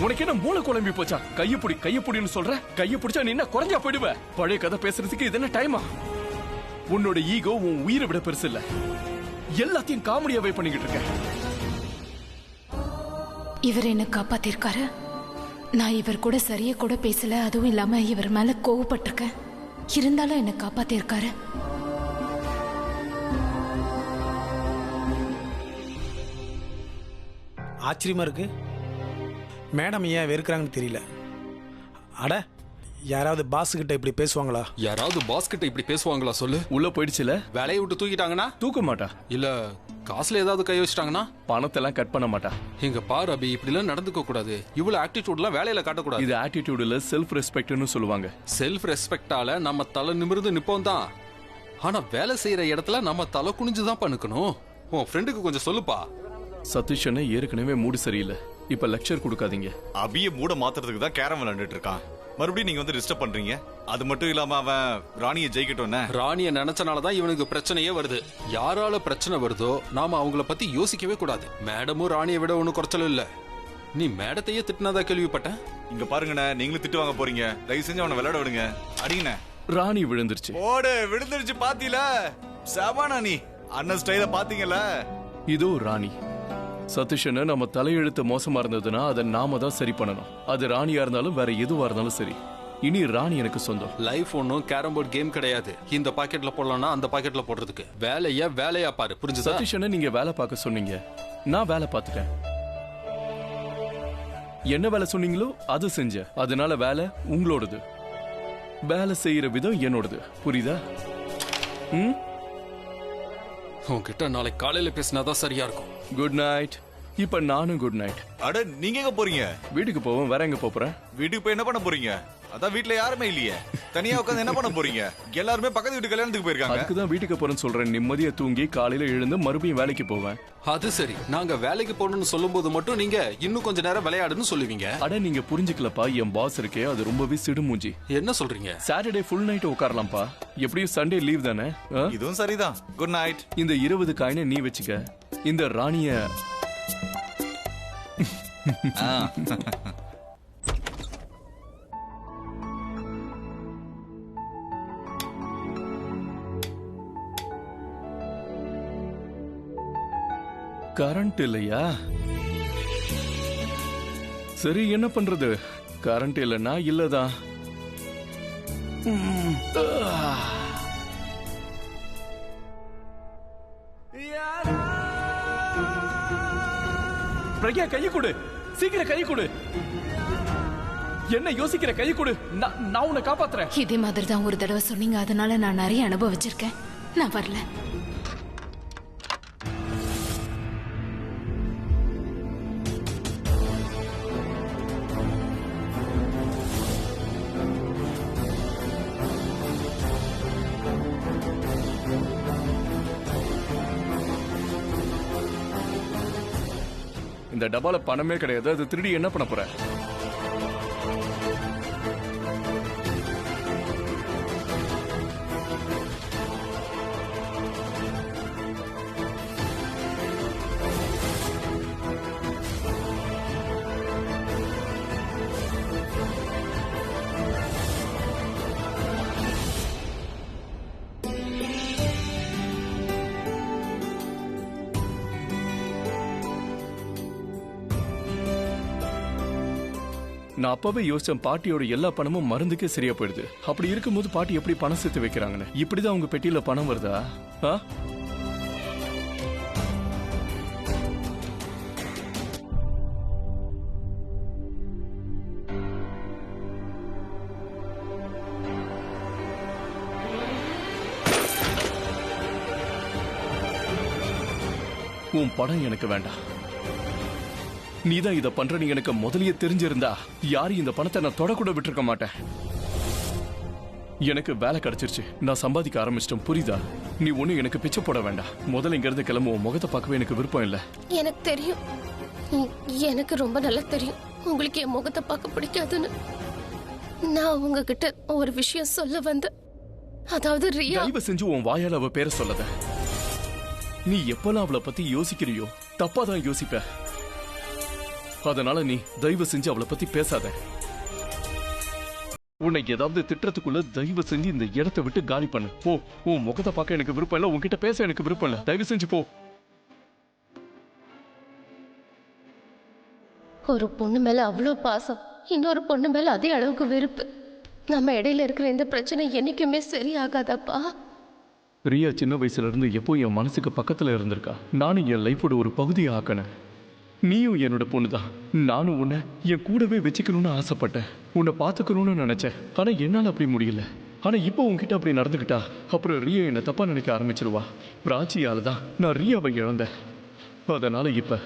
உனக்கு என்ன மூளை குழம்பி போச்சா? கையப்புடின்னு சொல்ற. கைய பிடிச்சா நீ என்ன குறைஞ்சா போயிடுவ? பழைய கதை பேசுறதுக்கு இது என்ன டைமா? உன்னோட ஈகோ உன் உயிரை விட பெருசு இல்ல. எல்லாத்தையும் காமெடியாவே பண்ணிக்கிட்டு இருக்க. இவர் என்ன காப்பாத்திருக்காரு. நான் இவர் கூட சரியா கூட பேசல. அதுவும் இல்லாம இவர் மேல கோவப்பட்டிருக்கேன். இருந்தாலும் என்ன காப்பாத்திருக்காரு. ஆச்சரியமா இருக்கு. மேடம் ஏன் வெறுக்கிறாங்கன்னு தெரியல. அட, யாராவது பாஸ் கிட்ட இப்படி பேசுவாங்களா? யாராவது பாஸ் கிட்ட இப்படி பேசுவாங்களா சொல்லு? உள்ள போயிடுச்சுல. வேலையை விட்டு தூக்கிட்டாங்கன்னா? தூக்க மாட்டா. இல்ல காசுல ஏதாவது கை வச்சிட்டாங்கன்னா? பணத்தெல்லாம் கட் பண்ண மாட்டா. இங்க பாரு அபி, இப்படி எல்லாம் நடந்துக்க கூடாது. இவ்வளவு ஆட்டிடியூட்லாம் வேலையில காட்டக்கூடாது. இது ஆட்டிடியூட்ல செல்ஃப் ரெஸ்பெக்ட்னு சொல்லுவாங்க. செல்ஃப் ரெஸ்பெக்டால நம்ம தலை நிமிர்ந்து நிப்போம் தான். ஆனா வேலை செய்யற இடத்துல நம்ம தலை குனிஞ்சுதான் பண்ணுக்கணும். உன் ஃப்ரெண்டுக்கு கொஞ்சம் சொல்லுப்பா. சதீஷ் அண்ணன் ஏற்கனவே மூடு சரியில்லை. இப்ப லெக்சர் கொடுக்காதீங்க. அபிய மூட மாத்துறதுக்கு தான் கேரம் விளையாண்டுட்டு இருக்கான். மறுபடியும் நீங்க வந்து டிஸ்டர்ப் பண்றீங்க. அது மட்டும் இல்லாம அவன் ராணியை ஜெயிக்கட்டும்னு. ராணியை நினைச்சனாலதான் இவனுக்கு பிரச்சனையே வருது. யாரால பிரச்சனை வருதோ நாம அவங்கள பத்தி யோசிக்கவே கூடாது. மேடமும் ராணியை விட ஒன்னும் குறைச்சலும் இல்ல. நீ மேடத்தையே திட்டினதா கேள்விப்பட்டேன். இங்க பாருங்கண்ணே, நீங்களும் திட்டு வாங்க போறீங்க. தயவு செஞ்சு அவனை விளையாட விடுங்க. அடிங்கண்ணே. ராணி விழுந்துருச்சு. ஓடு, விழுந்துருச்சு. பாத்தீல சபானா, நீ அண்ணன் ஸ்டைல பாத்தீங்கல்ல. இதோ ராணி. சதீஷ் அண்ணன் நம்ம தலையெழுத்து மோசமா இருந்ததுன்னா அதை நாம தான் சரி பண்ணணும். அது ராணியா இருந்தாலும் வேற எதுவா இருந்தாலும் சரி. இனி ராணி எனக்கு சொந்தம். லைஃப் ஒன்னும் கேரம் போர்டு கேம் கிடையாது. இந்த பாக்கெட்ல போடலாம்னா அந்த பாக்கெட்ல போடுறதுக்கு. வேலையா பாரு. புரிஞ்சுதா? சதீஷ் அண்ணன் நீங்க வேலை பார்க்க சொன்னீங்க. நான் வேலை பார்த்துட்டேன். என்ன வேலை சொன்னீங்களோ அது செஞ்ச. அதனால வேலை உங்களோடது. வேலை செய்யற விதம் என்னோடது. புரியுதா? உன்கிட்ட நாளைக்கு காலையில பேசினாதான் சரியா இருக்கும். Good night. இப்ப நானும் குட் நைட். அட, நீங்க எங்க போறீங்க? வீட்டுக்கு போவோம். வேற எங்க போறேன்? வீட்டுக்கு போய் என்ன பண்ண போறீங்க? அதான் வீட்டுல யாருமே இல்லையே. தனியா உட்காந்து என்ன பண்ண போறீங்க? எல்லாருமே பக்கத்து வீட்டு கல்யாணத்துக்கு போயிருக்காங்க. அதுக்குதான் வீட்டுக்கு போறேன்னு சொல்றேன். நிம்மதியா தூங்கி காலையில எழுந்து மறுபடியும் வேலைக்கு போவேன். அது சரி. நாங்க வேலைக்கு போகணும்னு சொல்லும் போது மட்டும் நீங்க இன்னும் கொஞ்ச நேரம் விளையாடுன்னு சொல்லுவீங்க. அட, நீங்க புரிஞ்சுக்கலப்பா. என் பாஸ் இருக்கே, அது ரொம்பவே சிடுமூஞ்சி. என்ன சொல்றீங்க? சாட்டர்டே ஃபுல் நைட் உட்காரலாம்ப்பா. எப்படியும் சண்டே லீவ் தானே. இதுவும் சரிதான். Good night. இந்த 20 காயினை நீ வச்சுக்க. இந்த ராணிய கரண்ட் இல்லையா? சரி, என்ன பண்றது? கரண்ட் இல்லைன்னா இல்லதான். பிரக்யா, கையை கொடு. சீக்கிரம் கையை கொடு. என்ன யோசிக்கிற? கையை கொடு. நான் உன்னை காப்பாத்துறேன். இதே மாதிரி தான் ஒரு தடவை சொன்னீங்க. அதனால நான் நிறைய அனுபவிச்சிருக்கேன். நான் வரல. இந்த டப்பால பணமே கிடையாது. அது திருடி என்ன பண்ண போற? நான் அப்பவே யோசிச்சேன், பாட்டியோட எல்லா பணமும் மருந்துக்கே சரியா போயிடுது. அப்படி இருக்கும்போது பாட்டி எப்படி பணம் சேர்த்து வைக்கிறாங்கன்னு. இப்படிதான் உங்க பெட்டியில பணம் வருதா? உன் பணம் எனக்கு வேண்டாம். நீதான் இத பண்றன்னு எனக்கு முதலியே தெரிஞ்சிருந்தா யாரும் இந்த பணத்தை நான் தொடக்கூட விட்டுருக்க மாட்டேன். எனக்கு வேலை கிடைச்சிருச்சு. நான் சம்பாதிக்க ஆரம்பிச்சிட்டேன். புரியுதா? நீ ஒண்ணு எனக்கு பிச்சை போட வேண்டாம். முதல்ல இங்க இருந்து கிளம்புவோம். முகத்தை பார்க்கவே எனக்கு விருப்பம் இல்ல. எனக்கு தெரியும். எனக்கு ரொம்ப நல்லா தெரியும் உங்களுக்கு என் முகத்தை பார்க்க பிடிக்காதுன்னு. நான் உங்ககிட்ட ஒரு விஷயம் சொல்ல வந்தேன். அதாவது ரியா. தயவு செஞ்சு உன் வாயால அவ பேரை சொல்லாத. நீ எப்பெல்லாம் அவளை பத்தி யோசிக்கிறியோ தப்பாதான் யோசிப்ப. அதனால நீ தயவு செஞ்சு அவளை பத்தி பேசாத. உன்னை ஏதாவது திட்டத்துக்குள்ள தயவு செஞ்சு இந்த இடத்தை விட்டு காலி பண்ணு. போ. உன் முகத்தை பார்க்க எனக்கு விருப்பம் இல்ல, உன்கிட்ட பேச எனக்கு விருப்பம் இல்ல. தயவு செஞ்சு போ. ஒரு பொண்ணு மேல அவ்வளோ பாசம், இன்னொரு பொண்ணு மேல அதே அளவுக்கு வெறுப்பு. நம்ம இடையில இருக்கிற இந்த பிரச்சனை என்னைக்குமே சரியாகாதப்பா. ரியா சின்ன வயசுல இருந்து எப்போ என் மனசுக்கு பக்கத்துல இருந்திருக்கா. நானும் என் லைஃபோட ஒரு பகுதியை ஆக்கினேன். நீயும் என்னோட பொண்ணு தான். நானும் உன்னை என் கூடவே வச்சுக்கணும்னு ஆசைப்பட்டேன், உன்னை பார்த்துக்கணும்னு நினைச்சேன். ஆனா என்னால் அப்படி முடியல. ஆனா இப்போ உன்கிட்ட அப்படி நடந்துக்கிட்டா அப்புறம் ரியா என்னை தப்பா நினைக்க ஆரம்பிச்சிருவா. பிராச்சியால தான் நான் ரியாவை இழந்தேன். அதனால இப்ப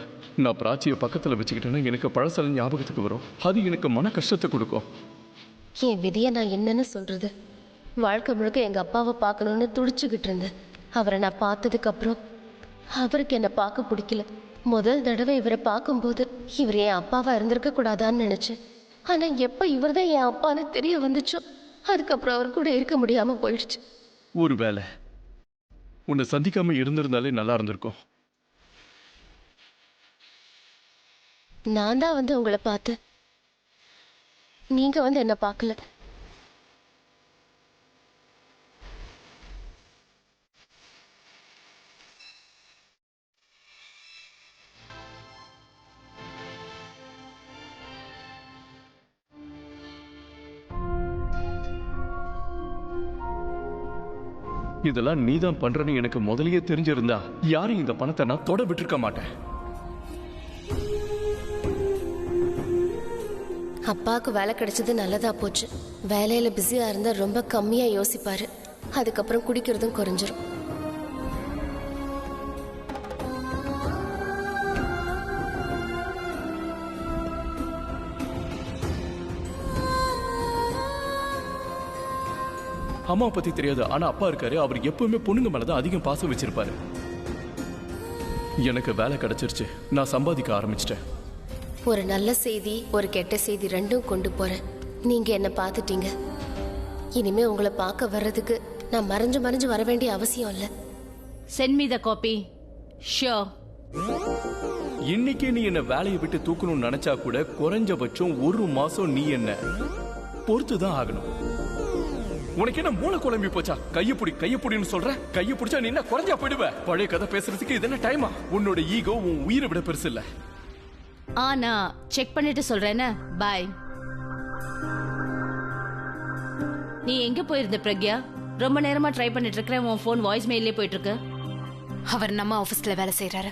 நான் பிராச்சியை பக்கத்துல வச்சுக்கிட்டேன்னா எனக்கு பழசல ஞாபகத்துக்கு வரும். அது எனக்கு மன கஷ்டத்தை கொடுக்கும். என் விதியை நான் என்னன்னு சொல்றது? வாழ்க்கை முழுக்க எங்க அப்பாவை பார்க்கணும்னு துடிச்சுக்கிட்டு இருந்தேன். அவரை நான் பார்த்ததுக்கு அப்புறம் அவருக்கு என்னை பார்க்க பிடிக்கல. முதல் தடவை இவரை பார்க்கும்போது இவர் என் அப்பாவா இருந்திருக்க கூடாதான்னு நினைச்சேன். ஆனா எப்ப இவர் தான் என் அப்பான்னு தெரிய வந்துச்சோ அதுக்கப்புறம் அவர் கூட இருக்க முடியாம போயிடுச்சு. ஒருவேளை உன்னை சந்திக்காம இருந்திருந்தாலே நல்லா இருந்திருக்கும். நான் தான் வந்து உங்களை பார்த்தேன், நீங்க வந்து என்ன பார்க்கல. இதெல்லாம் நீதான் பண்றன்னு எனக்கு முதல்லயே தெரிஞ்சிருந்தா யாரும் இந்த பணத்தை நான் தொட விட்டுருக்க மாட்டேன். அப்பாவுக்கு வேலை கிடைச்சது நல்லதா போச்சு. வேலையில பிஸியா இருந்தா ரொம்ப கம்மியா யோசிப்பாரு. அதுக்கப்புறம் குடிக்கிறதும் குறைஞ்சிரும். அம்மா பத்தி தெரியாது, ஆனா அப்பா இருக்காரு. அவர் எப்பவுமே பொண்ணுங்க மேலதான் அதிகம் பாசம் வச்சிருப்பாரு. எனக்கு வேலை கிடைச்சிருச்சு, நான் சம்பாதிக்க ஆரம்பிச்சிட்டேன். ஒரு நல்ல செய்தி ஒரு கெட்ட செய்தி ரெண்டும் கொண்டு போறேன். நீங்க என்ன பார்த்துட்டீங்க. இனிமே உங்களை பார்க்க வர்றதுக்கு நான் மறைஞ்சு மறைஞ்சு வர வேண்டிய அவசியம் இல்லை. Send me the copy. Sure. இன்னைக்கே நீ என்ன வேலையை விட்டு தூக்கணும்னு நினைச்சா கூட குறைஞ்சபட்சம் 1 மாசம் நீ என்ன பொறுத்துதான் ஆகணும். உனக்கு என்ன மூளை குழம்பி போச்சா? கையப்புடின்னு சொல்ற. கையை பிடிச்சா நீ என்ன குறைஞ்சா போயிடுவ? பழைய கதை பேசுறதுக்கு இது என்ன டைமா? உன்னோட ஈகோ உன் உயிரை விட பெருசு இல்ல. நான் செக் பண்ணிட்டு சொல்றேன். பாய். நீ எங்க போயிருந்த பிரக்யா? ரொம்ப நேரமா ட்ரை பண்ணிட்டு இருக்கேன். உன் போன் வாய்ஸ் மெயிலே போயிட்டு இருக்கு. அவர் நம்ம ஆபீஸ்ல வேலை செய்யறாரு.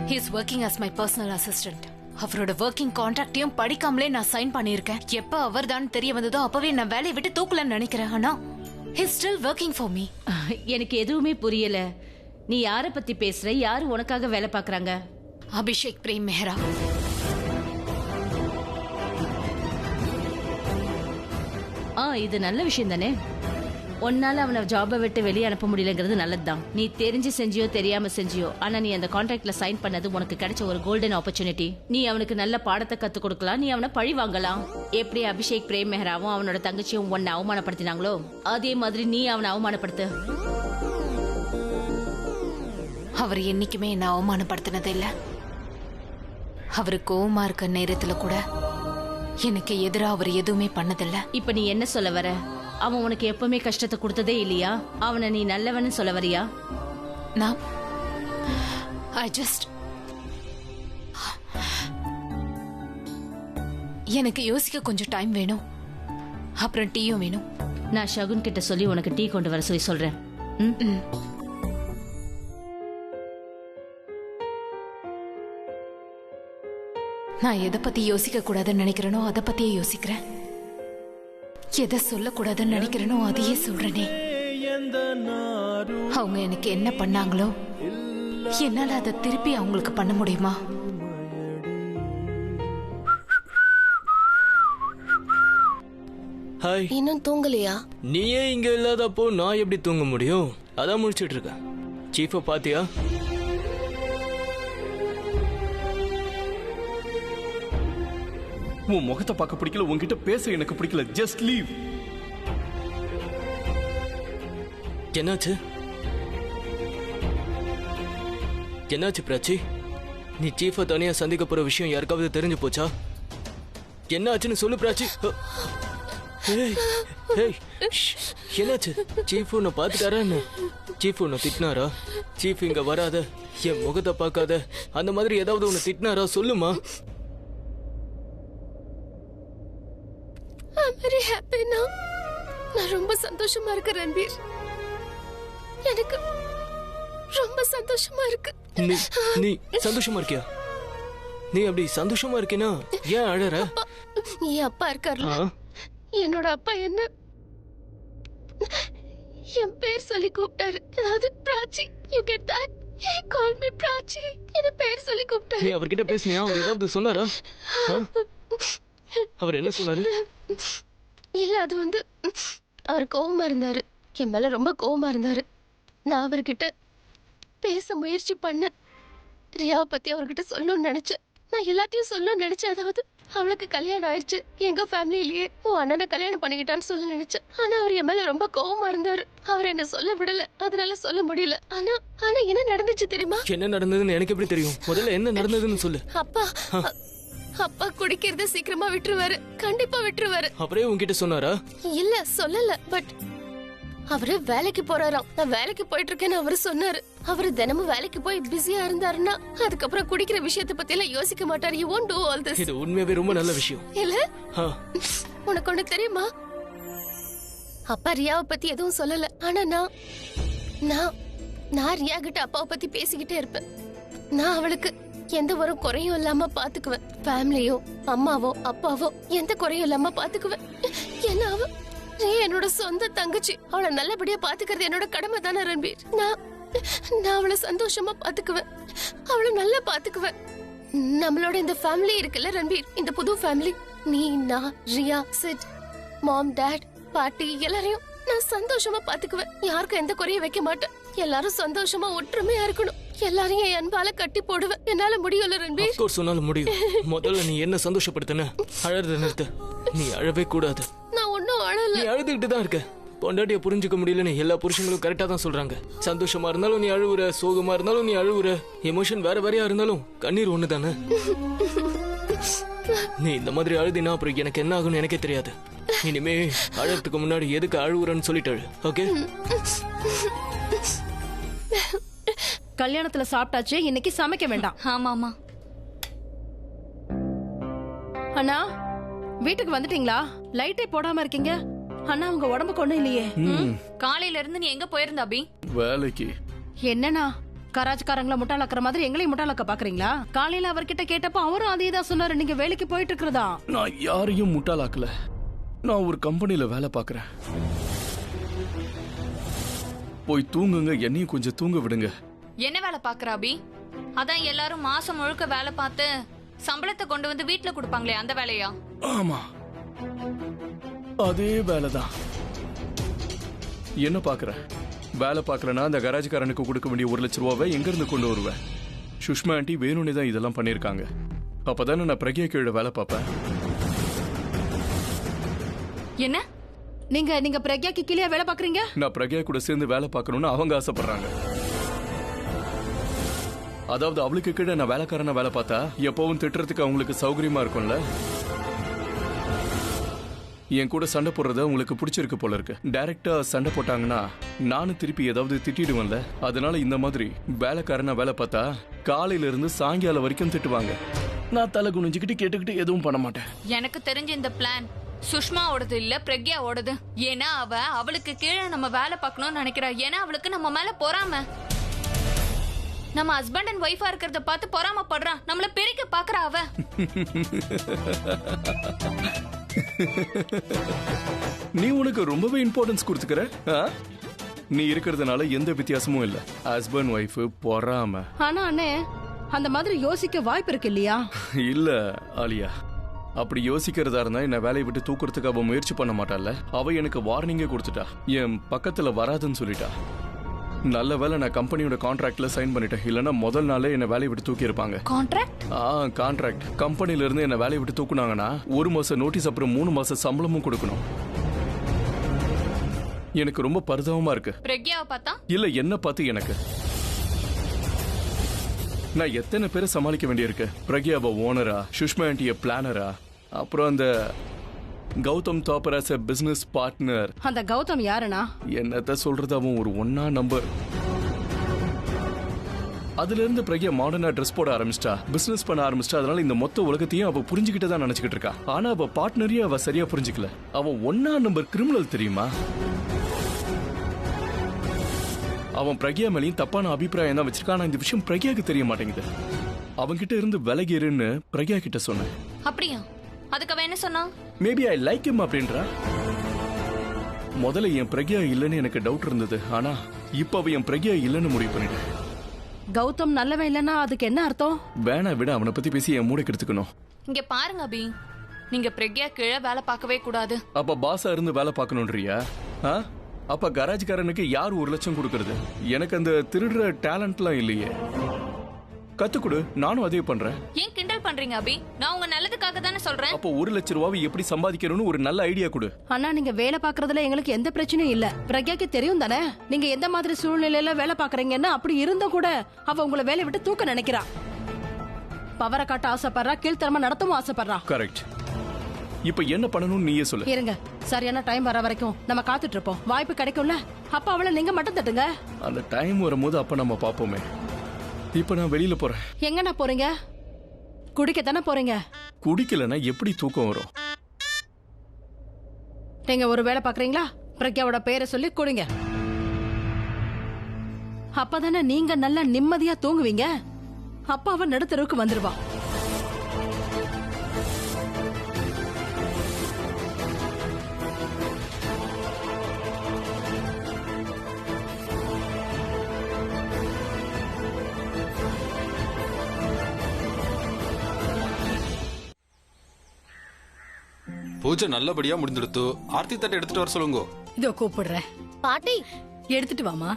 He is working as my personal assistant. அவரோட ஒர்க்கிங் கான்ட்ராக்டையும் படிக்காமலே நான் சைன் பண்ணியிருக்கேன். எப்ப அவர் தான் தெரிய வந்ததோ அப்பவே நான் வேலையை விட்டு தூக்கலன்னு நினைக்கிறேன். ஆனா he is still working for me. எனக்கு எதுவுமே புரியல. நீ யார பத்தி பேசுற? யாரு உனக்காக வேலை பாக்குறாங்க? அபிஷேக் பிரேம் மெஹ்ரா. இது நல்ல விஷயம் தானே. ஒன்னால அவனை ஜாபை விட்டு வெளியே அனுப்ப முடியலங்கிறது நல்லதுதான். நீ தெரிஞ்சு செஞ்சியோ தெரியாம செஞ்சியோ, ஆனா நீ அந்த கான்ட்ராக்ட்ல சைன் பண்ணது உனக்கு கிடைச்ச ஒரு கோல்டன் ஆப்பர்ச்சுனிட்டி. நீ அவனுக்கு நல்ல பாடத்தை கத்து கொடுக்கலாம், நீ அவனை பழி வாங்கலாம். எப்படி அபிஷேக் பிரேம் மெஹ்ராவும் அவனோட தங்கச்சியும் உன்னை அவமானப்படுத்தினாங்களோ அதே மாதிரி நீ அவனை அவமானப்படுத்து. அவர் என்னைக்குமே என்ன அவமானப்படுத்தினது இல்ல. அவரு கோவமா இருக்க நேரத்துல கூட எனக்கு எதிரா அவர் எதுவுமே பண்ணதில்ல. இப்ப நீ என்ன சொல்ல வர? அவன் உனக்கு எப்பவுமே கஷ்டத்தை கொடுத்ததே இல்லையா? அவனை நீ நல்லவன்னு சொல்ல வரியா? நான் எனக்கு யோசிக்க கொஞ்சம் டைம் வேணும். அப்புறம் டீயும் வேணும். நான் ஷகுன் கிட்ட சொல்லி உனக்கு டீ கொண்டு வர சொல்லி சொல்றேன். நான் எதை பத்தி யோசிக்க கூடாதுன்னு நினைக்கிறேனோ அதை பத்தியே யோசிக்கிறேன். எதை சொல்லக்கூடாதுன்னு நினைக்கிறேனோ அதையே சொல்றேனே. அவங்க எனக்கு என்ன பண்ணாங்களோ என்னால அதை திருப்பி அவங்களுக்கு பண்ண முடியுமா? ஹாய். இன்னும் தூங்கலையா? நீயே இங்க இல்லாதப்போ நான் எப்படி தூங்க முடியும்? அதான் முடிச்சிட்டு இருக்கேன். சீஃபை பாத்தியா? உன் முகத்தை பார்க்க பிடிக்கல, உன்கிட்ட பேச எனக்கு பிடிக்கல. Just leave. என்னாச்சு? என்னாச்சு பிராச்சி? நீ சீஃபை தனியா சந்திக்க போற விஷயம் யாருக்காவது தெரிஞ்சு போச்சா? என்ன ஆச்சுன்னு சொல்லு பிராச்சி. ஏய், ஏய், ஷ், என்னாச்சு? சீஃப் உன்னை பார்த்துட்டாரா என்ன? சீஃப் உன்னை திட்டினாரா? சீஃப் இங்க வராத, என் முகத்தை பார்க்காத, அந்த மாதிரி ஏதாவது உன்னை திட்டினாரா? சொல்லுமா. வெரி ஹாப்பி நான் ரொம்ப சந்தோஷமா இருக்கேன் ரன்பீர். எனக்கு ரொம்ப சந்தோஷமா இருக்கு. நீ சந்தோஷமா இருக்கியா? நீ அப்படி சந்தோஷமா இருக்கேனா ஏன் அழற? என் அப்பா இருக்காருல்ல, என்னோட அப்பா என்ன என் பேர் சொல்லி கூப்பிட்டாரு. அதாவது Prachi. You get that? He called me Prachi. என்ன பேர் சொல்லி கூப்பிட்டாரு. நீ அவர்கிட்ட பேசினியா? அவர் ஏதாவது சொன்னாரா? அவர் என்ன சொன்னாரு? இல்ல, அது வந்து அவர் கோவமா இருந்தாரு. என் மேல ரொம்ப கோவமா இருந்தாரு. நான் அவர்கிட்ட பேச முயற்சி பண்ணேன். ரியாவை பத்தி அவர்கிட்ட சொல்லணும்னு நினைச்சேன். நான் எல்லாத்தையும் சொல்லணும்னு நினைச்சேன். அதாவது அவளுக்கு கல்யாணம் ஆயிடுச்சு, எங்க ஃபேமிலியிலேயே உன் அண்ணனை கல்யாணம் பண்ணிக்கிட்டான்னு சொல்ல நினைச்சேன். ஆனா அவர் என் மேல ரொம்ப கோவமா இருந்தாரு. அவர் என்ன சொல்ல விடல, அதனால சொல்ல முடியல. ஆனா என்ன நடந்துச்சு தெரியுமா? என்ன நடந்ததுன்னு எனக்கு எப்படி தெரியும்? முதல்ல என்ன நடந்ததுன்னு சொல்லு. அப்பா குடிக்கிறத சீக்கிரமா விட்டுருவாரு, கண்டிப்பா விட்டுருவாரு. அப்படியே உன்கிட்ட சொன்னாரா? இல்ல, சொல்லல. பட் அவரு வேலைக்கு போறாராம். நான் வேலைக்கு போயிட்டு இருக்கேன்னு அவரு சொன்னாரு. அவரு தினமும் வேலைக்கு போய் பிஸியா இருந்தாருன்னா அதுக்கப்புறம் குடிக்கிற விஷயத்தை பத்தி எல்லாம் யோசிக்க மாட்டாரு. You won't do all this. இது உண்மையாவே ரொம்ப நல்ல விஷயம் இல்ல? உனக்கு ஒண்ணு தெரியுமா? அப்பா ரியாவை பத்தி எதுவும் சொல்லல. ஆனா நான் ரியா கிட்ட அப்பாவை பத்தி பேசிக்கிட்டே இருப்பேன். நான் அவளுக்கு எந்த ஒரு குறையும் இல்லாம பாத்துக்குவேன். ஃபேமிலியோ அம்மாவோ அப்பாவோ எந்த குறையும் இல்லாம பாத்துக்குவேன். ஏன்னா அவ என்னோட சொந்த தங்கச்சி. அவளை நல்லபடியா பாத்துக்கிறது என்னோட கடமை தானே ரன்பீர். நான் அவளை சந்தோஷமா பாத்துக்குவேன், அவளை நல்லா பாத்துக்குவேன். நம்மளோட இந்த ஃபேமிலி இருக்குல்ல ரன்பீர், இந்த புது ஃபேமிலி, நீ, நான், ரியா, சிட், மாம், டாட், பாட்டி எல்லாரையும் நான் சந்தோஷமா பாத்துக்குவேன். யாருக்கும் எந்த குறையும் வைக்க மாட்டேன். எல்லாரும் சந்தோஷமா ஒற்றுமையா இருக்கணும். எல்லாரையும் என் அன்பால கட்டி போடுவேன். என்னால முடியல ரன்பீர். of course சொன்னாலும் முடியும். முதல்ல நீ என்ன சந்தோஷப்படுத்தன? அழறத நிறுத்து. நீ அழவே கூடாது. நான் ஒன்னும் அழல. நீ அழுதுகிட்டு தான் இருக்க. பொண்டாட்டிய புரிஞ்சுக்க முடியலன்னு எல்லா புருஷங்களும் கரெக்டா தான் சொல்றாங்க. சந்தோஷமா இருந்தாலும் நீ அழுவுற, சோகமா இருந்தாலும் நீ அழுவுற. எமோஷன் வேற வேறையா இருந்தாலும் கண்ணீர் ஒண்ணு தானே. நீ இந்த மாதிரி அழுதினா அப்புறம் எனக்கு என்ன ஆகும்னு எனக்கே தெரியாது. இனிமே அழறதுக்கு முன்னாடி எதுக்கு அழுவுறன்னு சொல்லிட்டு அழு. ஓகே? கல்யாணத்துல சாப்பிட்டாச்சு, இன்னைக்கு சமைக்க வேண்டாம். ஆமாமா. அண்ணா, வீட்டுக்கு வந்துட்டீங்களா? லைட்டே போடாம இருக்கீங்க. அண்ணா, உங்க உடம்புக்கு ஒண்ணும் இல்லையே? காலையில இருந்து நீ எங்க போயிருந்த அபி? வேலைக்கு. என்னண்ணா, கராச்சிக்காரங்கள முட்டாளாக்குற மாதிரி எங்களையும் முட்டாளாக்க பாக்குறீங்களா? காலையில அவர்கிட்ட கேட்டப்போ அவரும் அதே தான் சொன்னாரு, நீங்க வேலைக்கு போயிட்டு இருக்கிறதா. நான் யாரையும் முட்டாளாக்கல. நான் ஒரு கம்பெனில வேலை பார்க்கறேன். போய் தூங்குங்க, என்னையும் கொஞ்சம் தூங்க விடுங்க. என்ன வேலை பாக்குற அபி? அதான் எல்லாரும் மாசம் முழுக்க வேலை பார்த்து சம்பளத்தை கொண்டு வந்து வீட்டுல கொடுப்பாங்களே, அந்த வேலையா? ஆமா, அதே வேலைதான். என்ன பாக்குற? வேலை பார்க்கலனா அந்த கராஜ்காரனுக்கு கொடுக்க வேண்டிய 1 லட்சம் ரூபாவை எங்க இருந்து கொண்டு வருவேன்? சுஷ்மா ஆண்டி வேணும்னே தான் இதெல்லாம் பண்ணிருக்காங்க. அப்பதானே நான் பிரக்யா கீழே வேலை பார்ப்பேன். என்ன? நீங்க பிரக்யாக்கு கீழே வேலை பாக்குறீங்க? நான் பிரக்யா கூட சேர்ந்து வேலை பார்க்கணும்னு அவங்க ஆசைப்படுறாங்க. அதாவது அவளுக்கு கீழே நான் வேலைக்காரனா வேலை பார்த்தா எப்பவும் திட்டுறதுக்கு அவங்களுக்கு சௌகரியமா இருக்கும்ல. என் கூட சண்டை போடுறத உங்களுக்கு பிடிச்சிருக்கு போல இருக்கு. டைரக்டா சண்டை போட்டாங்கன்னா நானும் திருப்பி ஏதாவது திட்டிடுவேன்ல. அதனால இந்த மாதிரி வேலைக்காரனா வேலை பார்த்தா காலையில இருந்து சாயங்காலம் வரைக்கும் திட்டுவாங்க. நான் தலை குனிஞ்சுக்கிட்டு கேட்டுக்கிட்டு எதுவும் பண்ண மாட்டேன். எனக்கு தெரிஞ்ச இந்த பிளான் சுஷ்மாவோடது இல்ல, பிரக்யாவோடது. ஏன்னா அவளுக்கு கீழே நம்ம வேலை பார்க்கணும்னு நினைக்கிறா. ஏன்னா அவளுக்கு நம்ம மேல பொறாம. நம்ம ஹஸ்பண்ட் அண்ட் ஒய்ஃபா இருக்கிறத பார்த்து பொறாமப்படுறா. நம்மள பிரிக்க பாக்குறா அவ. நீ உனக்கு ரொம்பவே இம்பார்ட்டன்ஸ் கொடுத்துக்கிற. நீ இருக்கிறதுனால எந்த வித்தியாசமும் இல்ல. ஹஸ்பண்ட் ஒய்ஃப் பொறாம. ஆனா அண்ணே, அந்த மாதிரி யோசிக்க வாய்ப்பு இருக்கு இல்லையா? இல்ல ஆலியா, அப்படி யோசிக்கிறதா இருந்தா என்ன வேலையை விட்டு தூக்குறதுக்கு அவ முயற்சி பண்ண மாட்டாள்ல. அவ எனக்கு வார்னிங்கே கொடுத்துட்டா, என் பக்கத்துல வராதுன்னு சொல்லிட்டா. நல்ல வேலை நான் கம்பெனியோட கான்ட்ராக்ட்ல சைன் பண்ணிட்டேன். இல்லைன்னா முதல் நாளே என்ன வேலையை விட்டு தூக்கி இருப்பாங்க. கான்ட்ராக்ட் கம்பெனில இருந்து என்ன வேலையை விட்டு தூக்குனாங்கன்னா 1 மாசம் நோட்டீஸ், அப்புறம் 3 மாசம் சம்பளமும் கொடுக்கணும். எனக்கு ரொம்ப பரிதாபமா இருக்கு. பிரக்யாவை பார்த்தா? இல்ல, என்ன பார்த்து எனக்கு. நான் எத்தனை பேரை சமாளிக்க வேண்டியிருக்கு. பிரக்யாவை ஓனரா, சுஷ்மா ஆண்டிய பிளானரா, அப்புறம் அந்த Gautam Thapar as a business partner. அந்த கௌதம் யாருனா? என்னத்த சொல்றது, அவன் ஒரு ஒன்னா நம்பர். அதுல இருந்து பிரக்யா மாடர்னா ட்ரெஸ் போட ஆரம்பிச்சிட்டா, பிசினஸ் பண்ண ஆரம்பிச்சிட்டா. அதனால இந்த மொத்த உலகத்தையும் அவ புரிஞ்சுக்கிட்டு தான் நினைச்சுக்கிட்டு இருக்கா. ஆனா அவ பார்ட்னரையும் அவ சரியா புரிஞ்சுக்கல. அவன் ஒன்னா நம்பர் கிரிமினல் தெரியுமா? அவன் பிரக்யா மேலேயும் தப்பான அபிப்பிராயம் தான் வச்சிருக்கான். ஆனா இந்த விஷயம் பிரக்யாக்கு தெரிய மாட்டேங்குது. அவன்கிட்ட இருந்து விலகிருன்னு பிரக்யா கிட்ட சொன்னேன். அப்படியா? அதுக்கு அவன் என்ன சொன்னான்? மேபி ஐ லைக் him அப்படின்றா. முதல்ல என் பிரக்யா இல்லைன்னு எனக்கு டவுட் இருந்தது. ஆனா இப்ப அவ என் பிரக்யா இல்லைன்னு முடிவு பண்ணிட்டேன். கௌதம் நல்லவன் இல்லைன்னா அதுக்கு என்ன அர்த்தம்? வேணா விட அவனை பத்தி பேசி என் மூளை கெடுத்துக்கணும். இங்க பாருங்க அபி, நீங்க பிரக்யா கீழே வேலை பார்க்கவே கூடாது. அப்ப பாஸா இருந்து வேலை பார்க்கணும்ன்றியா? அப்ப கராஜ்காரனுக்கு யார் 1 லட்சம் கொடுக்கறது? எனக்கு அந்த திருடுற டேலண்ட்லாம் இல்லையே. கத்துக்குடு, நானும் அதே பண்றேன். ஏன் கிண்டல் பண்றீங்க அபி? நான் உங்க நல்லதுக்காக தானே சொல்றேன். அப்போ 1 லட்சம் ரூபாவை எப்படி சம்பாதிக்கணும்னு ஒரு நல்ல ஐடியா கொடு. அண்ணா, நீங்க வேலை பாக்குறதுல எங்களுக்கு எந்த பிரச்சனையும் இல்ல. பிரக்யாக்கு தெரியும் தானே நீங்க எந்த மாதிரி சூழ்நிலையில வேலை பாக்குறீங்கன்னு. அப்படி இருந்தும் கூட அவ உங்களை வேலை விட்டு தூக்க நினைக்கிறா. பவரை காட்ட ஆசைப்படுறா, கீழ்த்தரமா நடத்தவும் ஆசைப்படுறா. கரெக்ட். இப்ப என்ன பண்ணணும்னு நீயே சொல்லு. இருங்க, சரியான டைம் வர வரைக்கும் நம்ம காத்துட்டு இருப்போம். வாய்ப்பு கிடைக்கும்ல, அப்ப அவளை நீங்க மட்டும் தட்டுங்க. அந்த டைம் வரும்போது அப்ப நம்ம பாப்போமே. இப்ப நான் வெளியில போறேன். எங்கண்ணா போறீங்க? குடிக்கத்தானே போறீங்க? குடிக்கலன்னா எப்படி தூக்கம் வரும்? நீங்க ஒரு வேலை பாக்குறீங்களா? பிரக்யாவோட பேரை சொல்லி குடிங்க. அப்பதானே நீங்க நல்லா நிம்மதியா தூங்குவீங்க. அப்ப அவ நடுத்தருவுக்கு வந்துருவா. பூஜை நல்லபடியா முடிந்துடுத்து. ஆர்த்தி தட்டை எடுத்துட்டு வர சொல்லுங்க. இதோ கூப்பிடுறேன். பாட்டி எடுத்துட்டு வாமா.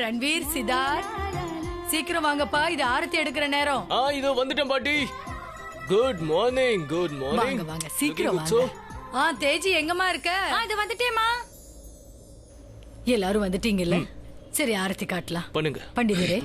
ரன்வீர், சித்தார்த், சீக்கிரம் வாங்கப்பா, இது ஆரத்தி எடுக்கிற நேரம். இதோ வந்துட்டேன் பாட்டி. Good morning. Good morning. வாங்க வாங்க, சீக்கிரம் வாங்க. தேஜி எங்கம்மா இருக்க? இது வந்துட்டேமா. எல்லாரும் வந்துட்டீங்கல்ல? சரி, ஆரத்தி காட்டலாம். பண்ணுங்க பண்டிதரே.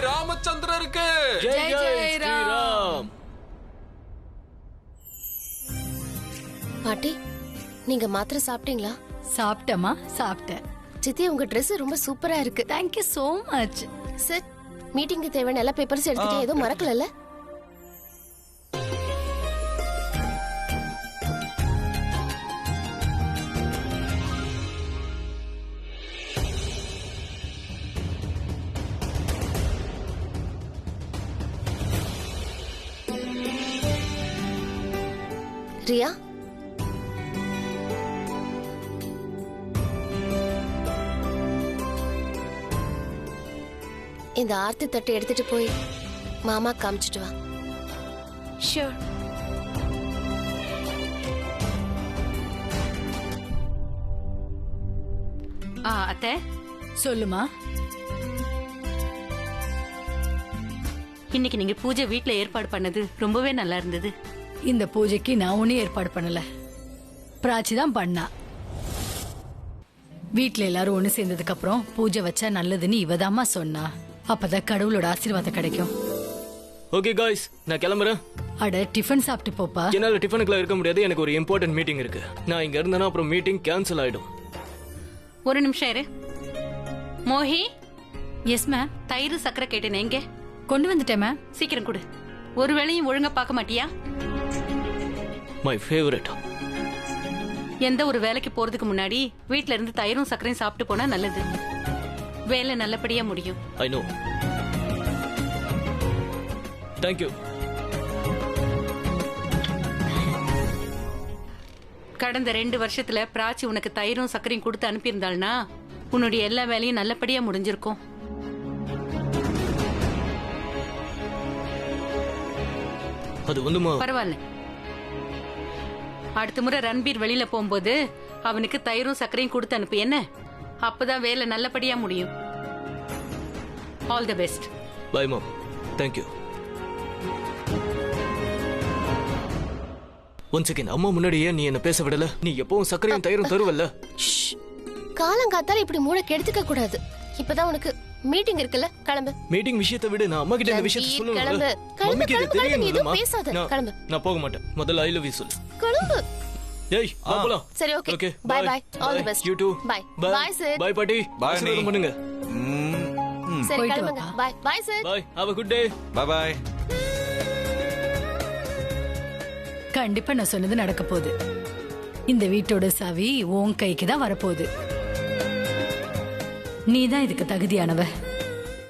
ராமச்சந்திரருக்கு ஜெய் ஜெய் ஸ்ரீராம். பாட்டி, நீங்க மாத்திரை சாப்பிட்டீங்களா? சாப்பிட்டமா, சாப்பிட்டேன். சித்தி, உங்க Dress ரொம்ப சூப்பரா இருக்கு. Thank you so much. சார், மீட்டிங்க்கு தேவையான எல்லா பேப்பர்ஸ் எடுத்துட்டே, எதுவும் மறக்கலல்ல? ரியா, இந்த ஆர்த்தி தட்டை எடுத்துட்டு போய் மாமா காமிச்சிட்டு வா. ஷூர். அத்தை, சொல்லுமா. இன்னைக்கு நீங்க பூஜை வீட்ல ஏற்பாடு பண்ணது ரொம்பவே நல்லா இருந்தது. இந்த பூஜைக்கு நான் ஒன்னும் ஏற்பாடு பண்ணல, பிராச்சி தான் பண்ணா. வீட்ல எல்லாரும் ஒண்ணு சேர்ந்ததுக்கு அப்புறம் பூஜை வச்சா நல்லதுன்னு இவதாமா சொன்னா. அப்பதான் கடவுளோட ஆசீர்வாதம் கிடைக்கும். ஓகே காய்ஸ், நான் கிளம்புறேன். அட, டிஃபன் சாப்பிட்டு போப்பா. என்னால டிஃபனுக்குலாம் இருக்க முடியாது, எனக்கு ஒரு இம்பார்ட்டன்ட் மீட்டிங் இருக்கு. நான் இங்க இருந்தேன்னா அப்புறம் மீட்டிங் கேன்சல் ஆயிடும். ஒரு நிமிஷம் இரு. மோஹி. Yes ma'am. தயிர் சக்கரை கேட்டேன், எங்க? கொண்டு வந்துட்டேன் மேம். சீக்கிரம் கொடு. ஒரு வேளையும் ஒழுங்கா பார்க்க மாட்டியா? My favourite. எந்த ஒரு வேலைக்கு போறதுக்கு முன்னாடி வீட்ல இருந்து தயிரும் சர்க்கரையும் சாப்பிட்டு போனா நல்லது. வேலை நல்லபடியா முடியும். I know. தேங்க்யூ. கடந்த 2 வருஷத்துல பிராச்சி உனக்கு தயிரும் சர்க்கரையும் கொடுத்து அனுப்பியிருந்தாள்னா உன்னுடைய எல்லா வேலையும் நல்லபடியா முடிஞ்சிருக்கும். அது ஒண்ணுமா? பரவாயில்ல. அடுத்த முறை ரன்பீர் வெளியில போகும்போது அவனுக்கு தயிரும் சர்க்கரையும் கொடுத்து அனுப்பு என்ன? அப்பதான் வேலை நல்லபடியா முடியும். All the best. Bye mom. Thank you. One second. அம்மா முன்னாடியே நீ என்ன பேச விடல. நீ எப்பவும் சர்க்கரையும் தயிரும் தருவல்ல. காலங்காத்தால இப்படி மூட கெடுத்துக்க கூடாது. இப்பதான் உனக்கு மீட்டிங் இருக்குல்ல, கிளம்பு. மீட்டிங் விஷயத்தை விடு. நான் அம்மா கிட்ட இந்த விஷயத்தை சொல்லணும். கிளம்பு. மம்மிக்கு இது தெரியும். பேசாத. கிளம்பு. நான் போக மாட்டேன். முதல்ல ஐ லவ் யூ சொல்லு. கிளம்பு. ஏய் போலாம். சரி okay. Bye bye. All the best. You too. Bye. Bye sir. Bye பாட்டி. Bye, ஆசீர்வாதம் நீ. பண்ணுங்க. சரி கிளம்புங்க. Bye. Bye sir. Bye. Have a good day. Bye bye. கண்டிப்பா நான் சொன்னது நடக்க போகுது. இந்த வீட்டோட சாவி உன் கைக்கு தான் வரப்போகுது. நீ தான் இதுக்கு தகுதியானவ.